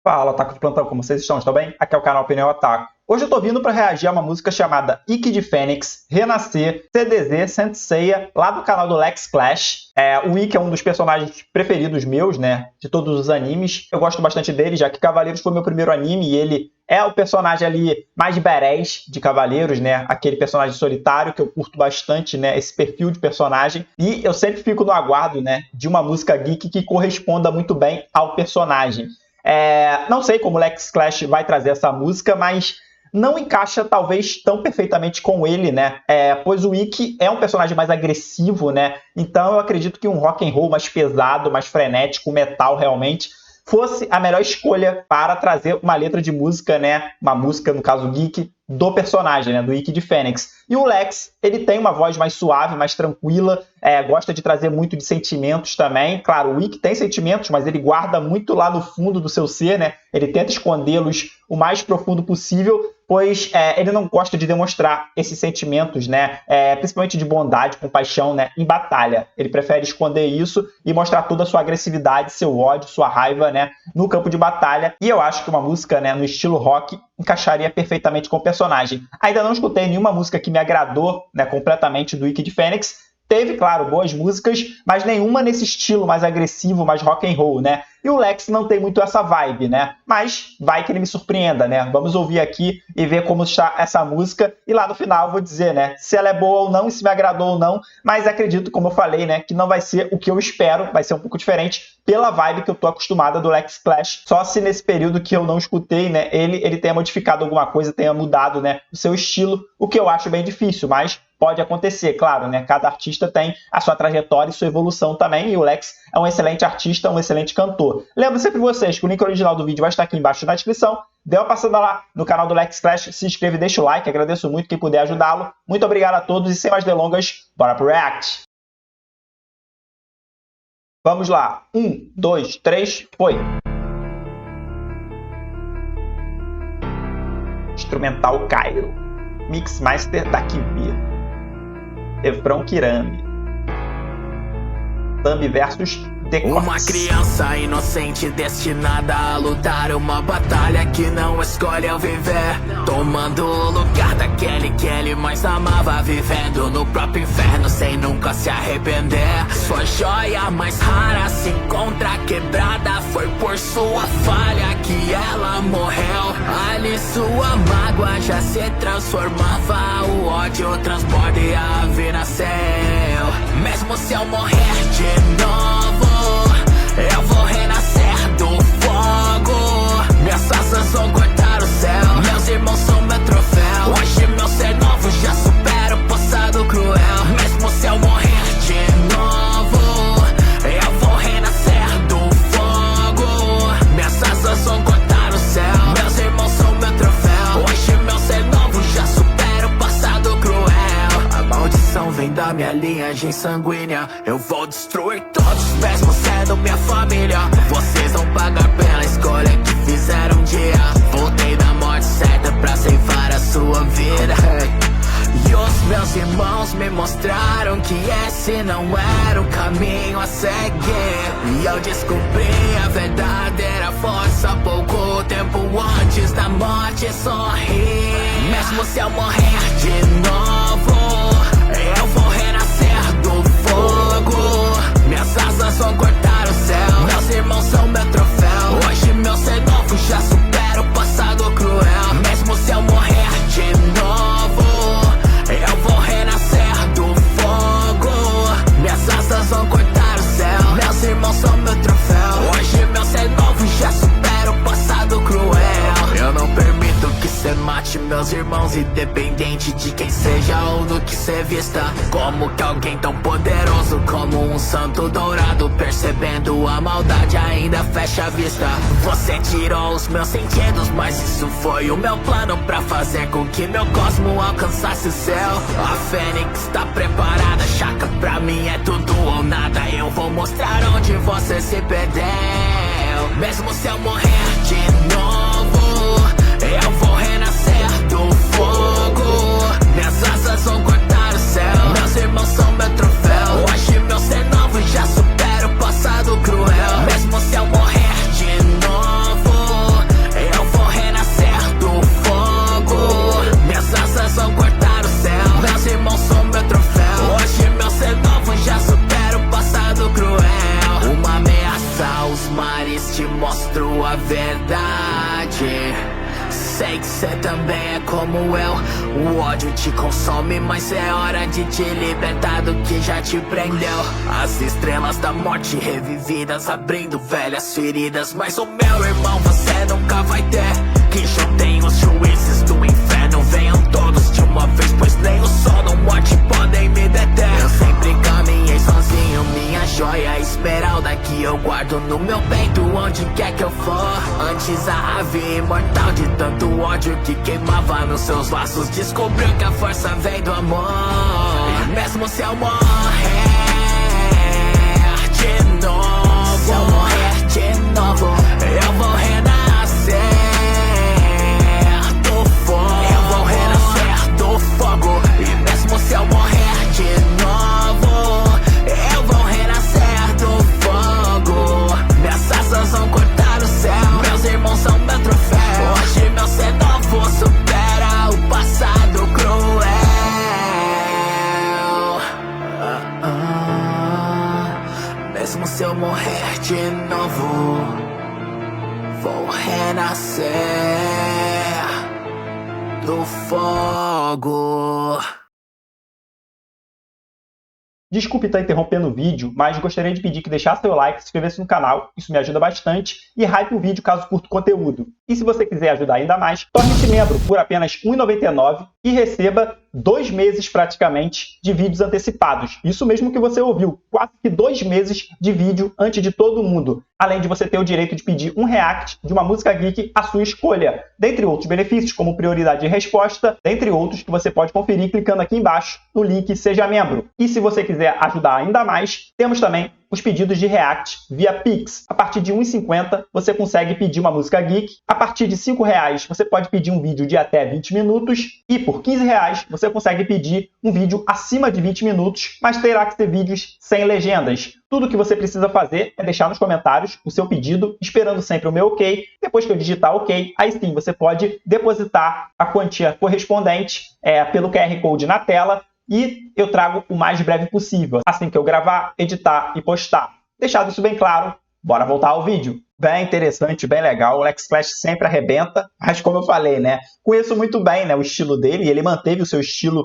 Fala, Otaku de Plantão, como vocês estão? Estão bem? Aqui é o canal Opinião Otaku. Hoje eu tô vindo para reagir a uma música chamada Ikki de Fênix, Renascer, CDZ, Saint Seiya, lá do canal do Lex Clash. O Ikki é um dos personagens preferidos meus, né, de todos os animes. Eu gosto bastante dele, já que Cavaleiros foi meu primeiro anime e ele é o personagem ali mais badass de Cavaleiros, né, aquele personagem solitário que eu curto bastante, né, esse perfil de personagem. E eu sempre fico no aguardo, né, de uma música geek que corresponda muito bem ao personagem. Não sei como o Lex Clash vai trazer essa música, mas não encaixa talvez tão perfeitamente com ele, né? Pois o Ikki é um personagem mais agressivo, né? Então eu acredito que um rock and roll mais pesado, mais frenético, metal realmente, fosse a melhor escolha para trazer uma letra de música, né? Uma música, no caso geek, do personagem, né? Do Ikki de Fênix. E o Lex, ele tem uma voz mais suave, mais tranquila, gosta de trazer muito de sentimentos também. Claro, o Ikki tem sentimentos, mas ele guarda muito lá no fundo do seu ser, né? Ele tenta escondê-los o mais profundo possível, pois ele não gosta de demonstrar esses sentimentos, né? Principalmente de bondade, compaixão, né? Em batalha. Ele prefere esconder isso e mostrar toda a sua agressividade, seu ódio, sua raiva, né? No campo de batalha. E eu acho que uma música, né, no estilo rock encaixaria perfeitamente com o personagem. Ainda não escutei nenhuma música que me agradou, né, completamente do Ikki de Fênix. Teve, claro, boas músicas, mas nenhuma nesse estilo mais agressivo, mais rock and roll, né? E o Lex não tem muito essa vibe, né? Mas vai que ele me surpreenda, né? Vamos ouvir aqui e ver como está essa música. E lá no final eu vou dizer, né? Se ela é boa ou não, e se me agradou ou não. Mas acredito, como eu falei, né? Que não vai ser o que eu espero. Vai ser um pouco diferente pela vibe que eu tô acostumada do Lex Clash. Só se nesse período que eu não escutei, né? Ele tenha modificado alguma coisa, tenha mudado, né? O seu estilo. O que eu acho bem difícil, mas pode acontecer, claro, né? Cada artista tem a sua trajetória e sua evolução também, e o Lex é um excelente artista, um excelente cantor. Lembro sempre vocês que o link original do vídeo vai estar aqui embaixo na descrição. Dê uma passada lá no canal do Lex Clash, se inscreva e deixa o like, agradeço muito quem puder ajudá-lo. Muito obrigado a todos e sem mais delongas, bora pro React! Vamos lá, 1, 2, 3, foi! Instrumental Cairo, Mixmaster da Kiwi. Efrão Kirami. Thumb versus Decotes. Uma criança inocente destinada a lutar uma batalha que não escolhe ao viver, tomando o lugar daquele que ele mais amava, vivendo no próprio inferno sem nunca se arrepender. Sua joia mais rara se encontra quebrada, foi por sua falha que ela morreu. Ali sua mágoa já se transformava, o ódio transborda e a vida nasceu. Mesmo se eu morrer de novo, eu vou renascer do fogo. Minhas asas vão cortar o céu, meus irmãos são meu troféu. Hoje meu ser novo já supera o passado cruel. Mesmo se eu morrer de novo, eu vou renascer do fogo. Minhas asas vão cortar o céu, meus irmãos são meu troféu. Hoje meu ser novo já supera o passado cruel. A maldição vem da minha linhagem sanguínea. Eu vou destruir todos, mesmo sendo minha família. Vocês vão pagar pela escolha que fizeram um dia. Voltei da morte certa pra ceifar a sua vida. E os meus irmãos me mostraram que esse não era o caminho a seguir. E eu descobri a verdadeira força pouco tempo antes da morte sorrir. Mesmo se eu morrer de novo, eu vou renascer do fogo. Minhas asas vão cortar o céu, meus irmãos são meu troféu. Hoje meu ser novo já supera o passado cruel. Mesmo se eu morrer de novo, eu vou renascer do fogo. Minhas asas vão cortar o céu, meus irmãos são meu troféu. Hoje meu ser novo já supera o passado cruel. Eu não permito que cê mate meus irmãos, independente de quem seja ou do que cê vista. Como que alguém tão poderoso como um santo dourado, percebendo a maldade, ainda fecha a vista. Você tirou os meus sentidos, mas isso foi o meu plano pra fazer com que meu cosmo alcançasse o céu. A Fênix tá preparada, Chaka, pra mim é tudo ou nada. Eu vou mostrar onde você se perdeu. Mesmo se eu morrer de novo, eu vou renascer do fogo. Minhas asas vão cortar o céu, meus irmãos são meu troféu. Hoje meu ser novo já supera o passado cruel. Mesmo se eu morrer de novo, verdade. Sei que cê também é como eu. O ódio te consome, mas é hora de te libertar do que já te prendeu. As estrelas da morte revividas, abrindo velhas feridas. Mas o meu irmão você nunca vai ter. Que juntem os juízes do inferno, venham todos de uma vez, pois nem o sol da morte podem me deter. Eu sempre caminhei sozinho, minha joia esmeralda que eu guardo no meu peito onde quer que eu for. Antes a ave imortal de tanto ódio que queimava nos seus laços, descobriu que a força vem do amor. E mesmo se eu morrer de novo, se eu morrer de novo, eu vou renascer do fogo. Eu vou renascer do fogo. E mesmo se eu morrer de novo, eu vou renascer do fogo. Minhas asas vão cortar o céu, meus irmãos são meu troféu. Hoje meu ser novo supera o passado cruel. Mesmo se eu morrer de novo, vou renascer do fogo. Desculpe estar interrompendo o vídeo, mas gostaria de pedir que deixasse seu like, se inscrevesse no canal, isso me ajuda bastante, e hype o vídeo caso curta o conteúdo. E se você quiser ajudar ainda mais, torne-se membro por apenas R$ 1,99 e receba 2 meses praticamente de vídeos antecipados. Isso mesmo que você ouviu, quase que 2 meses de vídeo antes de todo mundo. Além de você ter o direito de pedir um react de uma música geek à sua escolha. Dentre outros benefícios, como prioridade de resposta, dentre outros que você pode conferir clicando aqui embaixo no link Seja Membro. E se você quiser ajudar ainda mais, temos também os pedidos de react via Pix. A partir de R$ 1,50 você consegue pedir uma música geek. A partir de R$ 5,00 você pode pedir um vídeo de até 20 minutos. E por R$ 15,00 você consegue pedir um vídeo acima de 20 minutos, mas terá que ser vídeos sem legendas. Tudo o que você precisa fazer é deixar nos comentários o seu pedido, esperando sempre o meu ok. Depois que eu digitar ok, aí sim você pode depositar a quantia correspondente pelo QR Code na tela. E eu trago o mais breve possível, assim que eu gravar, editar e postar. Deixado isso bem claro, bora voltar ao vídeo. Bem interessante, bem legal, o Lex Clash sempre arrebenta, mas como eu falei, né, conheço muito bem, né, o estilo dele, e ele manteve o seu estilo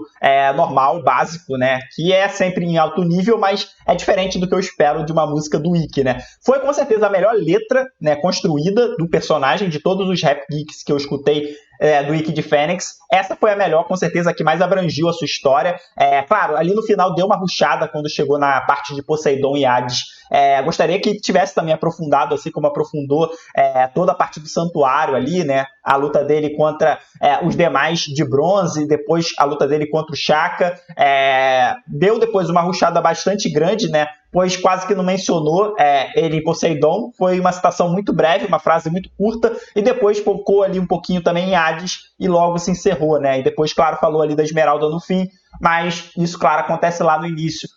normal, básico, né, que é sempre em alto nível, mas é diferente do que eu espero de uma música do Ikki, né. Foi com certeza a melhor letra, né, construída do personagem, de todos os rap geeks que eu escutei do Ikki de Fênix. Essa foi a melhor, com certeza, a que mais abrangiu a sua história. Claro, ali no final deu uma rushada quando chegou na parte de Poseidon e Hades. Gostaria que tivesse também aprofundado, assim como aprofundou toda a parte do santuário ali, né? A luta dele contra os demais de bronze, depois a luta dele contra o Shaka. Deu depois uma rushada bastante grande, né? Pois quase que não mencionou ele em Poseidon. Foi uma citação muito breve, uma frase muito curta, e depois focou ali um pouquinho também em Hades e logo se encerrou, né? E depois, claro, falou ali da Esmeralda no fim, mas isso, claro, acontece lá no início,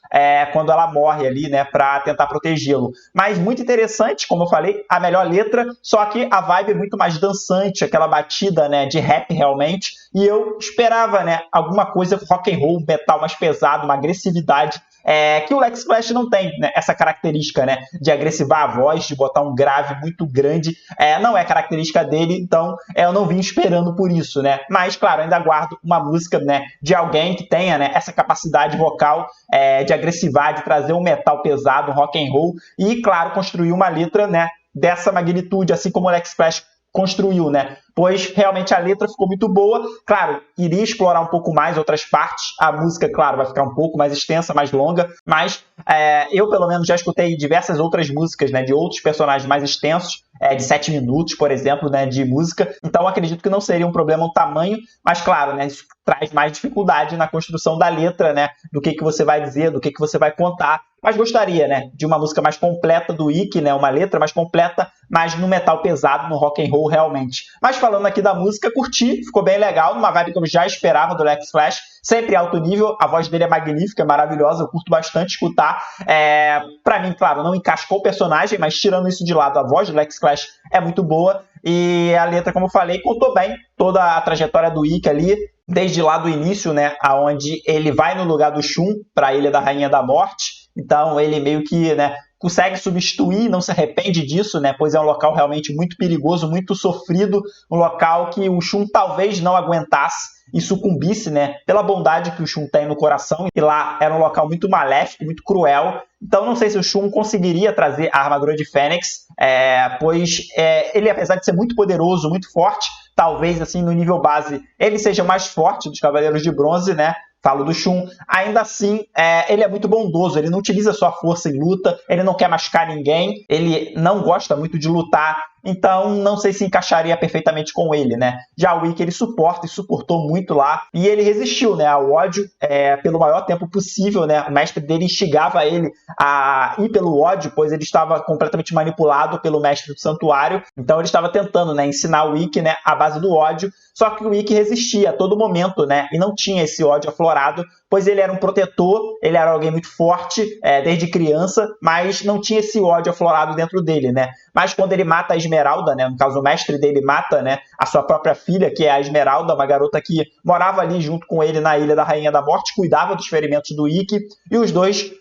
quando ela morre ali, né, para tentar protegê-lo. Mas muito interessante, como eu falei, a melhor letra, só que a vibe é muito mais dançante, aquela batida, né, de rap realmente, e eu esperava, né, alguma coisa rock and roll, metal mais pesado, uma agressividade, que o Lex Clash não tem, né, essa característica, né, de agressivar a voz, de botar um grave muito grande, não é característica dele, então eu não vim esperando por isso, né, mas claro, ainda guardo uma música, né, de alguém que tenha, né, essa capacidade vocal de agressividade, de trazer um metal pesado, um rock and roll, e claro, construir uma letra, né, dessa magnitude, assim como o Lex Clash construiu, né? Pois realmente a letra ficou muito boa. Claro, iria explorar um pouco mais outras partes. A música, claro, vai ficar um pouco mais extensa, mais longa, mas eu, pelo menos, já escutei diversas outras músicas, né, de outros personagens mais extensos, de 7 minutos, por exemplo, né, de música. Então, acredito que não seria um problema o tamanho, mas, claro, né, isso traz mais dificuldade na construção da letra, né, do que você vai dizer, do que você vai contar. Mas gostaria, né, de uma música mais completa do Ikki, né, uma letra mais completa, mas no metal pesado, no rock and roll realmente. Mas falando aqui da música, curti, ficou bem legal, numa vibe que eu já esperava do Lex Clash, sempre alto nível, a voz dele é magnífica, é maravilhosa, eu curto bastante escutar. Pra mim, claro, não encaixou o personagem, mas tirando isso de lado, a voz do Lex Clash é muito boa, e a letra, como eu falei, contou bem toda a trajetória do Ikki ali, desde lá do início, né, aonde ele vai no lugar do Shun, para a Ilha da Rainha da Morte. Então ele meio que, né, consegue substituir, não se arrepende disso, né? Pois é um local realmente muito perigoso, muito sofrido, um local que o Shun talvez não aguentasse e sucumbisse, né, pela bondade que o Shun tem no coração, e lá era um local muito maléfico, muito cruel. Então não sei se o Shun conseguiria trazer a armadura de Fênix, pois ele, apesar de ser muito poderoso, muito forte, talvez assim no nível base ele seja o mais forte dos Cavaleiros de Bronze, né? Falo do Shun, ainda assim, ele é muito bondoso, ele não utiliza sua força em luta, ele não quer machucar ninguém, ele não gosta muito de lutar, então não sei se encaixaria perfeitamente com ele, né? Já o Ikki, ele suporta e suportou muito lá, e ele resistiu, né, ao ódio pelo maior tempo possível, né? O mestre dele instigava ele a ir pelo ódio, pois ele estava completamente manipulado pelo mestre do santuário, então ele estava tentando, né, ensinar o Ikki, né, a base do ódio, só que o Ikki resistia a todo momento, né, e não tinha esse ódio aflorado, pois ele era um protetor, ele era alguém muito forte desde criança, mas não tinha esse ódio aflorado dentro dele, né? Mas quando ele mata a Esmeralda, né, no caso o mestre dele mata, né, a sua própria filha, que é a Esmeralda, uma garota que morava ali junto com ele na Ilha da Rainha da Morte, cuidava dos ferimentos do Ikki, e os dois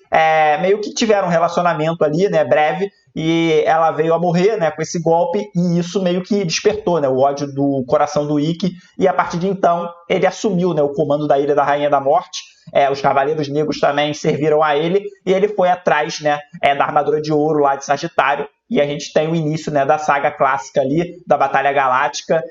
meio que tiveram um relacionamento ali, né, breve, e ela veio a morrer, né, com esse golpe, e isso meio que despertou, né, o ódio do coração do Ikki, e a partir de então ele assumiu, né, o comando da Ilha da Rainha da Morte. Os Cavaleiros Negros também serviram a ele, e ele foi atrás, né, da armadura de ouro lá de Sagitário, e a gente tem o início, né, da saga clássica ali, da Batalha Galáctica,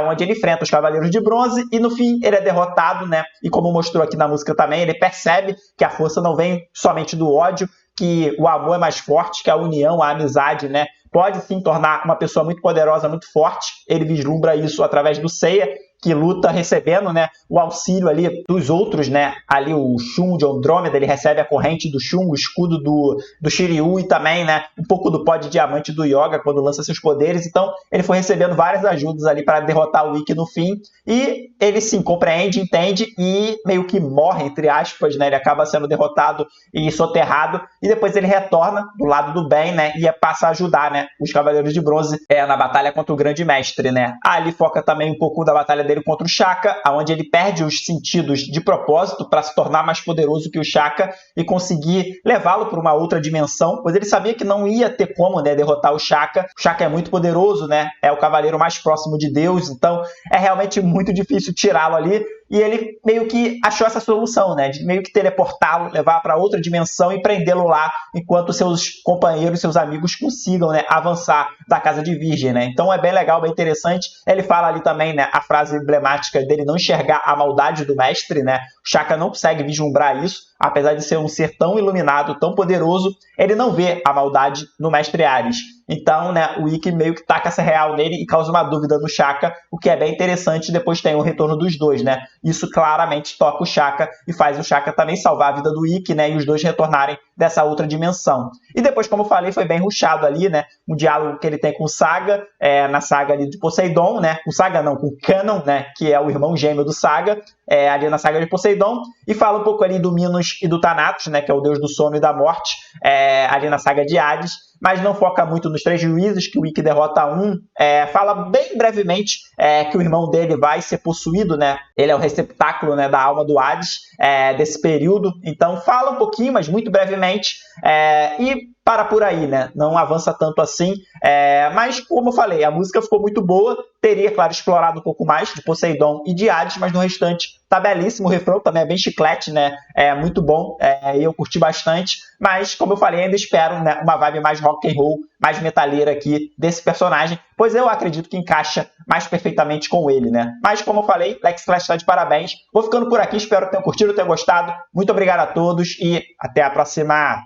onde ele enfrenta os Cavaleiros de Bronze, e no fim ele é derrotado, né, e como mostrou aqui na música também, ele percebe que a força não vem somente do ódio, que o amor é mais forte, que a união, a amizade, né, pode sim tornar uma pessoa muito poderosa, muito forte. Ele vislumbra isso através do Seiya, que luta recebendo, né, o auxílio ali dos outros, né, ali o Shun de Andrômeda, ele recebe a corrente do Shun, o escudo do Shiryu e também, né, um pouco do pó de diamante do Yoga quando lança seus poderes. Então ele foi recebendo várias ajudas ali para derrotar o Ikki no fim, e ele sim compreende, entende e meio que morre, entre aspas, né, ele acaba sendo derrotado e soterrado, e depois ele retorna do lado do bem, né, e passa a ajudar, né, os Cavaleiros de Bronze na batalha contra o Grande Mestre, né. Ali foca também um pouco da batalha dele contra o Shaka, onde ele perde os sentidos de propósito para se tornar mais poderoso que o Shaka e conseguir levá-lo para uma outra dimensão, pois ele sabia que não ia ter como, né, derrotar o Shaka. O Shaka é muito poderoso, né, é o cavaleiro mais próximo de Deus, então é realmente muito difícil tirá-lo ali. E ele meio que achou essa solução, né, de meio que teleportá-lo, levar para outra dimensão e prendê-lo lá, enquanto seus companheiros, seus amigos consigam, né, avançar da Casa de Virgem, né. Então é bem legal, bem interessante. Ele fala ali também, né, a frase emblemática dele não enxergar a maldade do mestre, né. O Shaka não consegue vislumbrar isso, apesar de ser um ser tão iluminado, tão poderoso, ele não vê a maldade no mestre Ares. Então, né, o Ikki meio que taca essa real nele e causa uma dúvida no Shaka, o que é bem interessante. Depois tem o retorno dos dois, né? Isso claramente toca o Shaka e faz o Shaka também salvar a vida do Ikki, né? E os dois retornarem dessa outra dimensão. E depois, como eu falei, foi bem rushado ali, né? Um diálogo que ele tem com o Saga, na saga ali de Poseidon, né? Com Saga não, com Canon, né? Que é o irmão gêmeo do Saga, ali na saga de Poseidon. E fala um pouco ali do Minos e do Thanatos, né? Que é o deus do sono e da morte, ali na saga de Hades. Mas não foca muito nos três juízes, que o Ikki derrota um. Fala bem brevemente que o irmão dele vai ser possuído, né? Ele é o receptáculo, né, da alma do Hades, desse período. Então fala um pouquinho, mas muito brevemente. E para por aí, né? Não avança tanto assim. Mas, como eu falei, a música ficou muito boa. Teria, claro, explorado um pouco mais de Poseidon e de Hades, mas no restante tá belíssimo. O refrão também é bem chiclete, né? É muito bom, e eu curti bastante. Mas, como eu falei, ainda espero, né, uma vibe mais rock and roll, mais metaleira aqui desse personagem, pois eu acredito que encaixa mais perfeitamente com ele, né? Mas, como eu falei, Lex Clash está de parabéns. Vou ficando por aqui, espero que tenham curtido, tenham gostado. Muito obrigado a todos e até a próxima!